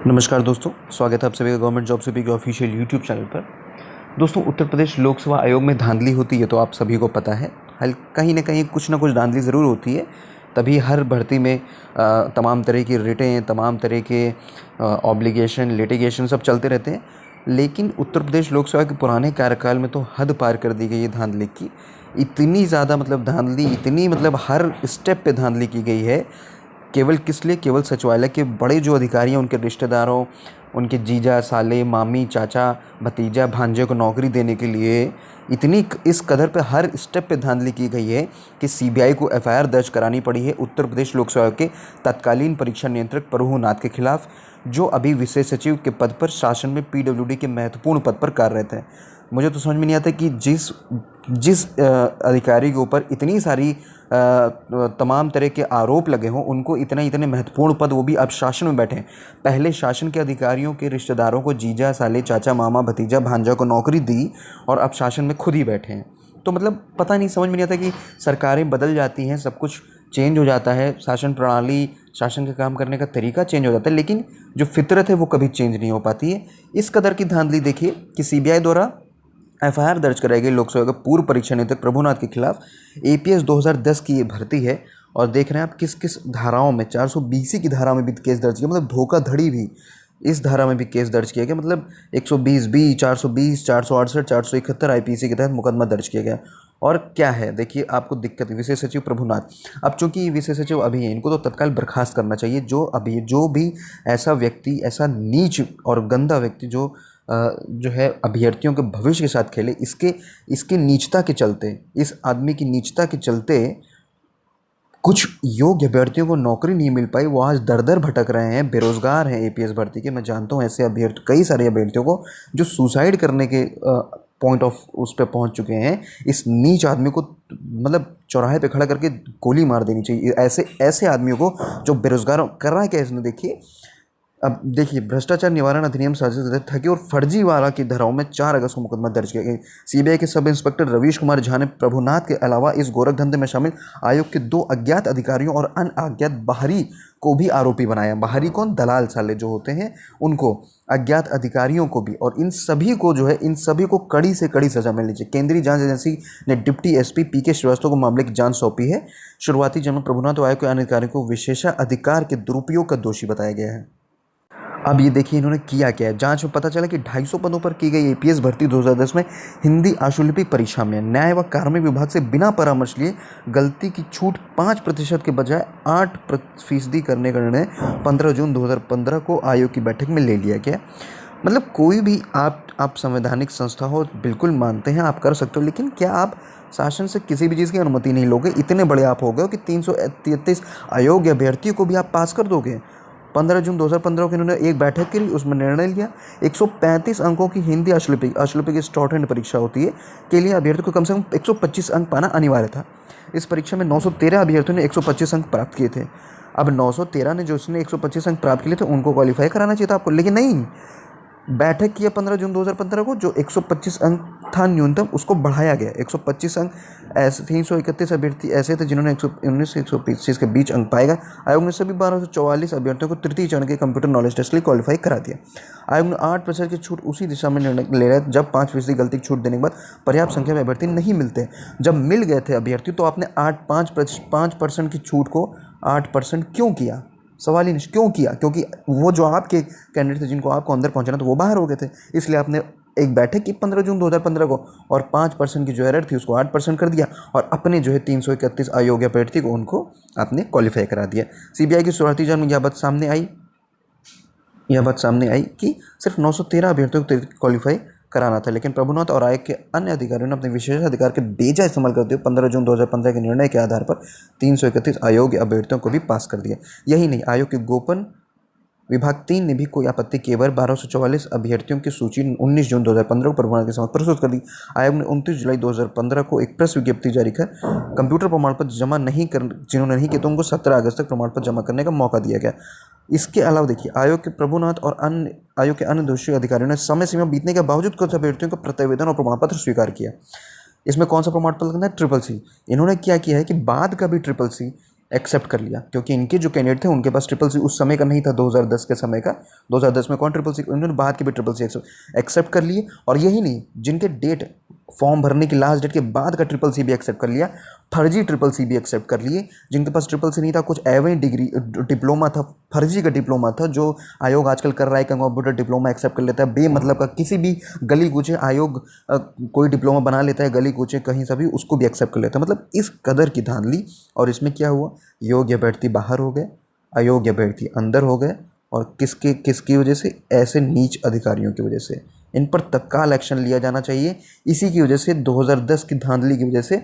नमस्कार दोस्तों, स्वागत है आप सभी का गवर्नमेंट जॉब से भी के ऑफिशियल यूट्यूब चैनल पर। दोस्तों, उत्तर प्रदेश लोकसेवा आयोग में धांधली होती है तो आप सभी को पता है। हल कहीं ना कहीं कुछ ना कुछ धांधली ज़रूर होती है, तभी हर भर्ती में तमाम तरह की रिटें, तमाम तरह के ऑब्लिगेशन, लिटिगेशन सब चलते रहते हैं। लेकिन उत्तर प्रदेश लोक सेवा के पुराने कार्यकाल में तो हद पार कर दी गई है धांधली की। इतनी ज़्यादा मतलब धांधली, इतनी मतलब हर स्टेप पे धांधली की गई है। केवल किस लिए? केवल सचिवालय के बड़े जो अधिकारी हैं, उनके रिश्तेदारों, उनके जीजा, साले, मामी, चाचा, भतीजा, भांजे को नौकरी देने के लिए इतनी इस कदर पे हर स्टेप पे धांधली की गई है कि सीबीआई को एफआईआर दर्ज करानी पड़ी है उत्तर प्रदेश लोक सेवा के तत्कालीन परीक्षा नियंत्रक प्रभु नाथ के खिलाफ, जो अभी विशेष सचिव के पद पर शासन में पीडब्ल्यूडी के महत्वपूर्ण पद पर कार्यरत है। मुझे तो समझ में नहीं आता कि जिस जिस अधिकारी के ऊपर इतनी सारी तमाम तरह के आरोप लगे हों, उनको इतने महत्वपूर्ण पद, वो भी अब शासन में बैठे हैं। पहले शासन के अधिकारियों के रिश्तेदारों को जीजा, साले, चाचा, मामा, भतीजा, भांजा को नौकरी दी और अब शासन में खुद ही बैठे हैं। तो मतलब पता नहीं, समझ में नहीं आता कि सरकारें बदल जाती हैं, सब कुछ चेंज हो जाता है, शासन प्रणाली, शासन का काम करने का तरीका चेंज हो जाता है, लेकिन जो फितरत है वो कभी चेंज नहीं हो पाती है। इस कदर की धांधली देखिए कि सीबीआई द्वारा एफआईआर दर्ज कराई गई लोकसभा के पूर्व परीक्षा नियंत्रक प्रभुनाथ के खिलाफ। एपीएस 2010 की ये भर्ती है और देख रहे हैं आप किस किस धाराओं में, 420 की धारा में भी केस दर्ज किया, मतलब धोखाधड़ी भी इस धारा में भी केस दर्ज किया गया। मतलब 120 बी, 420, 468, 471 आईपीसी के तहत मुकदमा दर्ज किया गया। और क्या है देखिए, आपको दिक्कत है विशेष सचिव प्रभुनाथ। अब चूंकि विशेष सचिव अभी हैं, इनको तो तत्काल बर्खास्त करना चाहिए। जो भी ऐसा व्यक्ति, ऐसा नीच और गंदा व्यक्ति जो है अभ्यर्थियों के भविष्य के साथ खेले, इसके नीचता के चलते, इस आदमी की नीचता के चलते कुछ योग्य अभ्यर्थियों को नौकरी नहीं मिल पाई। वो आज दर दर भटक रहे हैं, बेरोजगार हैं एपीएस भर्ती के। मैं जानता हूँ ऐसे अभ्यर्थी, कई सारे अभ्यर्थियों को जो सुसाइड करने के पॉइंट ऑफ उस पर पहुँच चुके हैं। इस नीच आदमी को मतलब चौराहे पे खड़ा करके गोली मार देनी चाहिए। ऐसे ऐसे आदमियों को जो बेरोजगार कर रहा है क्या इसने, देखिए। अब देखिए, भ्रष्टाचार निवारण अधिनियम साजिश के तहत ठगी और फर्जीवाड़ा की धाराओं में 4 अगस्त को मुकदमा दर्ज किया गया। सीबीआई के सब इंस्पेक्टर रवीश कुमार झा ने प्रभुनाथ के अलावा इस गोरख धंधे में शामिल आयोग के 2 अज्ञात अधिकारियों और अज्ञात बाहरी को भी आरोपी बनाया। बाहरी कौन? दलाल साले जो होते हैं उनको, अज्ञात अधिकारियों को भी। और इन सभी को जो है, इन सभी को कड़ी से कड़ी सजा मिलनी चाहिए। केंद्रीय जांच एजेंसी ने डिप्टी एसपी पीके श्रीवास्तव को मामले की जांच सौंपी है। शुरुआती जन्म प्रभुनाथ आयोग के अन्य अधिकारियों को विशेषाधिकार के दुरुपयोग का दोषी बताया गया है। अब ये देखिए इन्होंने किया क्या है। जांच में पता चला कि 250 पदों पर की गई एपीएस भर्ती 2010 में हिंदी आशुलिपि परीक्षा में न्याय व कार्मिक विभाग से बिना परामर्श लिए गलती की छूट 5% के बजाय 8% करने का निर्णय 15 जून 2015 को आयोग की बैठक में ले लिया गया। मतलब कोई भी आप संवैधानिक संस्था हो, बिल्कुल मानते हैं आप कर सकते हो, लेकिन क्या आप शासन से किसी भी चीज़ की अनुमति नहीं लोगे? इतने बड़े आप हो गए हो कि 333 अयोग्य अभ्यर्थियों को भी आप पास कर दोगे। 15 जून 2015 को इन्होंने एक बैठक की, उसमें निर्णय लिया 135 अंकों की हिंदी आशुलिपि की शॉर्ट हैंड परीक्षा होती है के लिए अभ्यर्थी को कम से कम 125 अंक पाना अनिवार्य था। इस परीक्षा में 913 अभ्यर्थियों ने 125 अंक प्राप्त किए थे। अब 913 ने, जो उसने 125 अंक प्राप्त किए थे, उनको क्वालिफाई कराना चाहिए था आपको, लेकिन नहीं। बैठक किया 15 जून 2015 को, जो 125 अंक था न्यूनतम, उसको बढ़ाया गया 125 अंक। ऐसे 331 अभ्यर्थी ऐसे थे जिन्होंने 119 से 125 के बीच अंक पाए गए। आयोग ने सभी 1244 अभ्यर्थियों को तृतीय चरण के कंप्यूटर नॉलेज टेस्ट के लिए क्वालिफाई करा दिया। आयोग ने 8% की छूट उसी दिशा में निर्णय ले रहा है जब 5% गलती की छूट देने के बाद पर्याप्त संख्या में अभ्यर्थी नहीं मिलते। जब मिल गए थे अभ्यर्थी तो आपने 5% की छूट को 8% क्यों किया? सवाल ही नहीं, क्यों किया? क्योंकि वो जो आपके कैंडिडेट थे जिनको आपको अंदर पहुंचाना था वो बाहर हो गए थे, इसलिए आपने एक बैठक की 15 जून 2015 को और 5% की जो एरर थी उसको 8% कर दिया और अपने जो है 331 अयोग्य अभ्यर्थी को उनको आपने क्वालिफाई करा दिया। सीबीआई की शुरुआती जांच में यह बात सामने आई कि सिर्फ 913 अभ्यर्थियों को क्वालिफाई कराना था, लेकिन प्रभुनाथ और आयोग के अन्य अधिकारियों ने अपने विशेषाधिकार के बेजा इस्तेमाल करते हुए 15 जून 2015 के निर्णय के आधार पर 331 अयोग्य अभ्यर्थियों को भी पास कर दिया। यही नहीं, आयोग के गोपन विभाग 3 ने भी कोई आपत्ति किए बगैर 1244 अभ्यर्थियों की सूची 19 जून 2015 को प्रभुनाथ के समक्ष प्रस्तुत कर दी। आयोग ने 29 जुलाई 2015 को एक प्रेस विज्ञप्ति जारी कर कंप्यूटर प्रमाण पत्र जमा नहीं कर जिन्होंने नहीं किया तो उनको 17 अगस्त तक प्रमाण पत्र जमा करने का मौका दिया गया। इसके अलावा देखिए, आयोग के प्रभुनाथ और आयोग के अन्य दोषी अधिकारियों ने समय सीमा बीतने के बावजूद कुछ अभ्यर्थियों का प्रतिवेदन और प्रमाण पत्र स्वीकार किया। इसमें कौन सा प्रमाण पत्र लगना है? Triple C. इन्होंने क्या किया है कि बाद का भी ट्रिपल सी एक्सेप्ट कर लिया, क्योंकि इनके जो कैंडिडेट थे उनके पास ट्रिपल सी उस समय का नहीं था, 2010 के समय का। 2010 में कौन ट्रिपल सी, उन्होंने बाद के भी ट्रिपल सी एक्सेप्ट कर लिए। और यही नहीं, जिनके डेट फॉर्म भरने की लास्ट डेट के बाद का ट्रिपल सी भी एक्सेप्ट कर लिया, फर्जी ट्रिपल सी भी एक्सेप्ट कर लिए। जिनके पास ट्रिपल सी नहीं था, कुछ एवं डिग्री डिप्लोमा था, फर्जी का डिप्लोमा था, जो आयोग आजकल कर रहा है कि कंप्यूटर डिप्लोमा एक्सेप्ट कर लेता है बेमतलब का, किसी भी गली कूचे आयोग कोई डिप्लोमा बना लेता है गली कूचे कहीं से भी, उसको भी एक्सेप्ट कर लेता है। मतलब इस कदर की धांधली। और इसमें क्या हुआ, योग्य अभ्यर्थी बाहर हो गए, अयोग्य अभ्यर्थी अंदर हो गए। और किसकी वजह से, ऐसे नीच अधिकारियों की वजह से। इन पर तत्काल एक्शन लिया जाना चाहिए। इसी की वजह से 2010 की धांधली की वजह से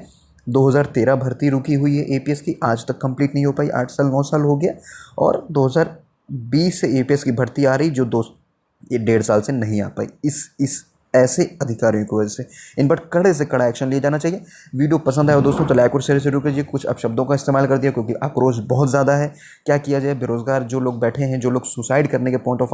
2013 भर्ती रुकी हुई है एपीएस की, आज तक कंप्लीट नहीं हो पाई, 8 साल 9 साल हो गया। और 2020 से एपीएस की भर्ती आ रही, जो ये 1.5 साल से नहीं आ पाई, इस ऐसे अधिकारियों की वजह से। इन पर कड़े से कड़ा एक्शन लिया जाना चाहिए। वीडियो पसंद आया दोस्तों तो लाइक और शेयर जरूर कीजिए। कुछ अपशब्दों का इस्तेमाल कर दिया क्योंकि आक्रोश बहुत ज़्यादा है। क्या किया जाए, बेरोजगार जो लोग बैठे हैं, जो लोग सुसाइड करने के पॉइंट ऑफ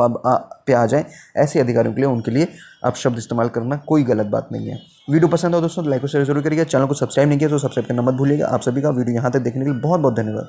पे आ जाएं, ऐसे अधिकारियों के लिए, उनके लिए अपशब्द इस्तेमाल करना कोई गलत बात नहीं है। वीडियो पसंद हो दोस्तों तो लाइक और शेयर जरूर करिएगा। चैनल को सब्सक्राइब नहीं किया तो सब्सक्राइब करना मत भूलिएगा। आप सभी का वीडियो यहाँ तक देखने के लिए बहुत बहुत धन्यवाद।